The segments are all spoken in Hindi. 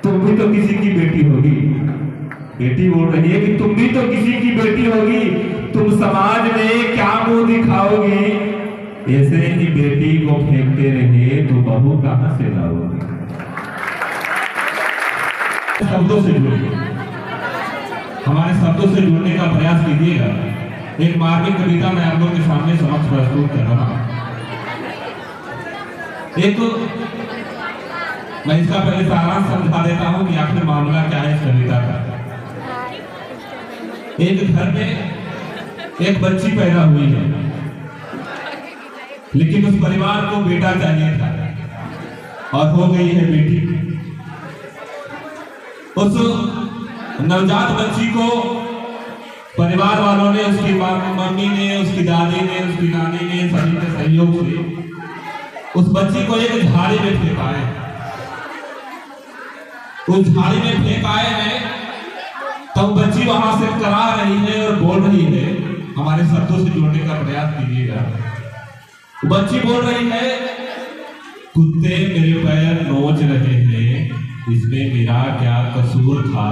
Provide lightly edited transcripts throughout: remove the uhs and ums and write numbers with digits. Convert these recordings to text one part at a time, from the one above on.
तुम भी तो किसी की बेटी होगी। बेटी बोल रही है कि तुम भी तो किसी की बेटी होगी, तुम समाज में क्या मुंह दिखाओगी। ऐसे ही बेटी को फेंकते रहे तो बहू कहां से लाओगी। शब्दों से जुड़िए, हमारे शब्दों से जुड़ने का प्रयास कीजिएगा। एक मार्मिक कविता मैं आप लोगों के सामने समक्ष प्रस्तुत कर रहा हूं। एक मैं इसका पहले सारांश समझा देता हूं कि आखिर मामला क्या है इस कविता का। एक घर में एक बच्ची पैदा हुई है, लेकिन उस परिवार को बेटा चाहिए था और हो गई है बेटी। उस नवजात बच्ची को परिवार वालों ने, उसकी मम्मी ने, उसकी दादी ने, उसकी नानी ने, सभी के सहयोग से उस बच्ची को एक झाड़ी में फेंका है। उस झाड़ी में फेंकाए हैं तो बच्ची वहां से करा रही है और बोल रही है। हमारे शब्दों से जोड़ने का प्रयास कीजिएगा। बच्ची बोल रही है, कुत्ते मेरे पैर नोच रहे हैं, इसमें मेरा क्या कसूर था।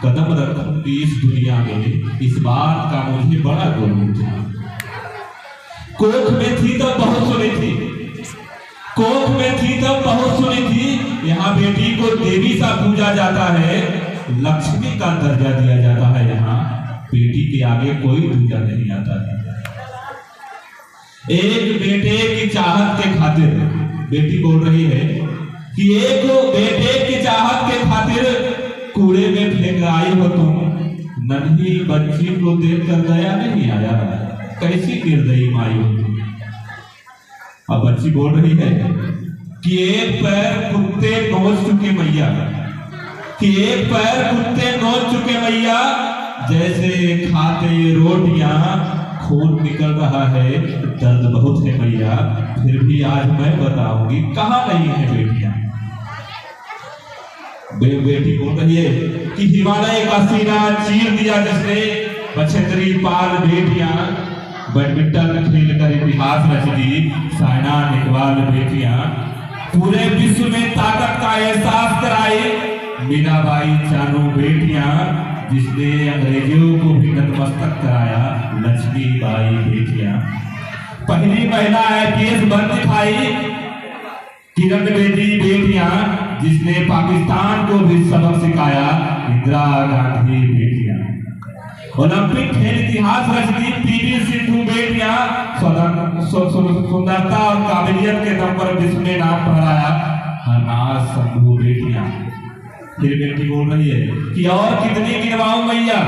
कदम रखूंगी इस दुनिया में, इस बात का मुझे बड़ा गुरूर था। कोख में थी तब बहुत सुनी थी, कोख में थी तब बहुत सुनी थी। यहाँ बेटी को देवी सा पूजा जाता है, लक्ष्मी का दर्जा दिया जाता है। यहाँ बेटी के आगे कोई दूजा नहीं आता है। एक बेटे की चाहत के खातिर बेटी बोल रही है कि एक बेटे की चाहत के खातिर कूड़े में फेंक आई हो तुम। नन्ही बच्ची को देखकर दया नहीं आया, कैसी निर्दयी माई हो तुम। अब बच्ची बोल रही है कि एक पैर कुत्ते नोच चुके मैया, कि एक पैर कुत्ते नोच चुके मैया। जैसे खाते रोटियां खून निकल रहा है, दर्द बहुत है मैया। फिर भी आज मैं बताऊंगी कहां नहीं है बेटियां। बेटी बोल रही है कि हिमालय का सीना चीर दिया जिसने, बछेंद्री पाल बेटियां। बैडमिंटन खेलकर इतिहास रच दी साइना नेहवाल बेटियां। पूरे विश्व में ताकत का एहसास कराई मीराबाई चानू बेटियां। जिसने अंग्रेजों को भी नतमस्तक कराया लक्ष्मीबाई बेटियां। पहली महिला IPS बन दिखाई किरण बेदी बेटियां। जिसने पाकिस्तान को भी सबक सिखाया इंदिरा गांधी बेटियां। ओलंपिक खेल इतिहास रच दी PV सिंधु बेटियां। सुंदरता और काबिलियत के दम पर विश्व में नाम फहराया हरनाज संधू बेटियां। फिर बेटी बोल रही है कि और कितनी गिनवाऊं मैया,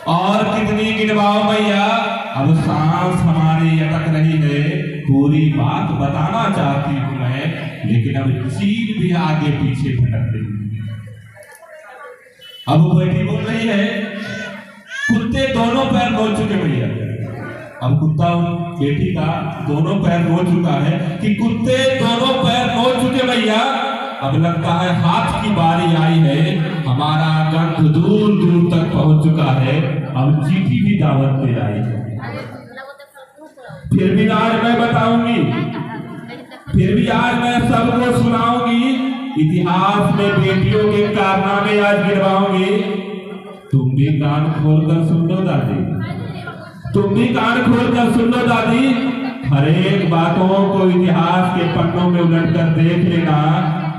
और कितनी गिनवाऊं मैया। अब सांस हमारी अटक रही है, पूरी बात बताना चाहती हूं मैं, लेकिन अब चीन भी आगे पीछे भटक रही है। अब बेटी बोल रही है, कुत्ते दोनों पैर नोच चुके भैया। अब कुत्ता बेटी का दोनों पैर नोच चुका है कि कुत्ते दोनों पैर नोच चुके भैया। अब लगता है हाथ की बारी आई है, हमारा गंध दूर दूर तक पहुंच चुका है। अब चिट्ठी भी दावत पे आई है। फिर भी आज मैं बताऊंगी, फिर भी आज मैं सबको सुनाऊंगी। इतिहास में बेटियों के कारनामे आज गिनवाऊंगी। तुम भी कान खोलकर सुन लो दादी, तुम भी कान खोलकर सुन लो दादी। हर एक बातों को इतिहास के पन्नों में उलट कर देख लेना।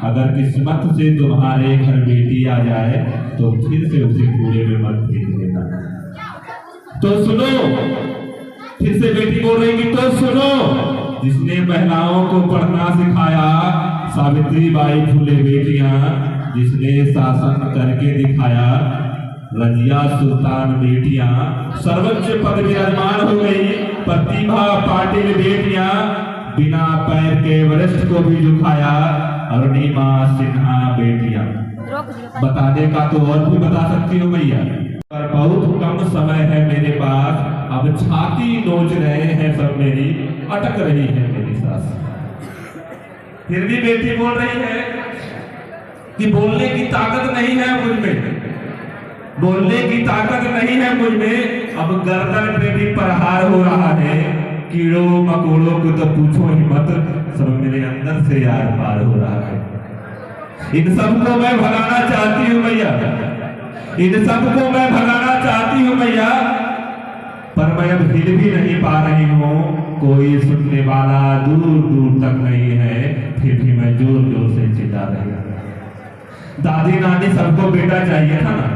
अगर किस्मत से तुम्हारे घर बेटी आ जाए तो फिर से उसे कूड़े में मत फेंक देना। तो सुनो, फिर से बेटी बोल रही कि तो सुनो। जिसने महिलाओं को पढ़ना सिखाया सावित्री बाई फुले बेटियां। जिसने शासन करके दिखाया रजिया सुल्तान बेटियां। सर्वोच्च पद विराजमान हो गई प्रतिभा पाटिल बेटियां। बिना पैर के वरिष्ठ को भी झुकाया अरुणिमा सिन्हा बेटियां। बताने का तो और भी बता सकती हूँ भैया, पर बहुत कम समय है मेरे पास। अब छाती नोच रहे हैं सब मेरी, अटक रही है मेरी सांस। फिर भी बेटी बोल रही है कि बोलने की ताकत नहीं है मुझ में, बोलने की ताकत नहीं है मुझ में। अब गर्दन पे भी प्रहार हो रहा है, कीड़ों मकोड़ों को तो पूछो ही मत, सब मेरे अंदर से यार पार हो रहा है। इन सबको मैं भगाना चाहती हूँ मैया, इन सबको मैं भगाना चाहती हूँ मैया, पर मैं अब हिल भी नहीं पा रही हूँ, कोई सुनने वाला दूर दूर तक नहीं है, फिर भी मैं जोर जोर से चिल्ला रही हूँ। दादी नानी सबको बेटा चाहिए था ना,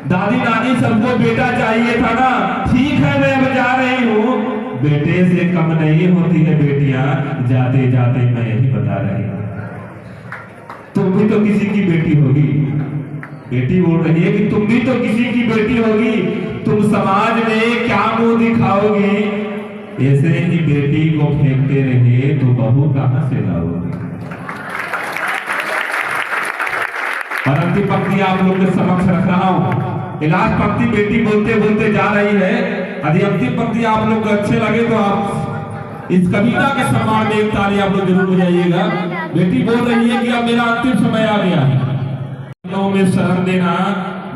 दादी नानी सबको बेटा चाहिए था ना, ठीक है मैं अब जा रही हूँ, बेटे से कम नहीं होती है बेटियां, जाते जाते मैं यही बता रही हूँ। तुम भी तो किसी की बेटी होगी, बेटी बोल रही है कि तुम भी तो किसी की बेटी होगी, तुम समाज में क्या मुंह दिखाओगी, ऐसे ही बेटी को फेंकते रहे तो बहू कहां से लाओगी। और अंतिम पंक्ति आप लोग के समक्ष रख रहा हूं, लास्ट पंक्ति बेटी बोलते बोलते जा रही है, यदि अंतिम पंक्ति आप लोग को अच्छे लगे तो आप इस कविता के सम्मान में एक ताली आप लोग जरूर बजाइएगा। बेटी बोल रही है कि अब मेरा अंतिम समय आ गया है, में शरण देना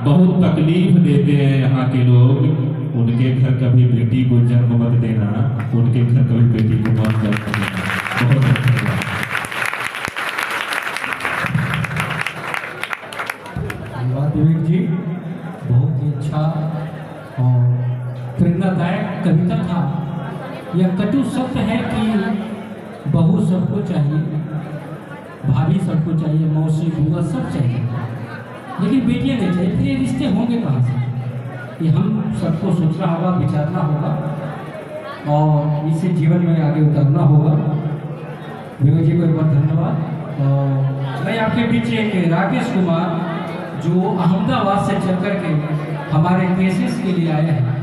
बहुत तकलीफ देते हैं यहाँ के लोग, उनके घर कभी बेटी को जन्म मत देना, उनके घर कभी बेटी को मत जन्म देना। बहुत धन्यवाद विवेक जी, बहुत ही अच्छा और प्रेरणादायक कविता था। यह कटु सत्य है कि बहू सबको चाहिए, भाभी सबको चाहिए, मौसी बुआ सब चाहिए, लेकिन बेटियां नहीं चाहिए, फिर ये रिश्ते होंगे कहाँ से? ये हम सबको सोचना होगा, विचारना होगा और इसे जीवन में आगे उतारना होगा। विवेक जी को एक बार धन्यवाद। और मैं आपके बीच एक राकेश कुमार जो अहमदाबाद से चल कर के हमारे केसेस के लिए आए हैं,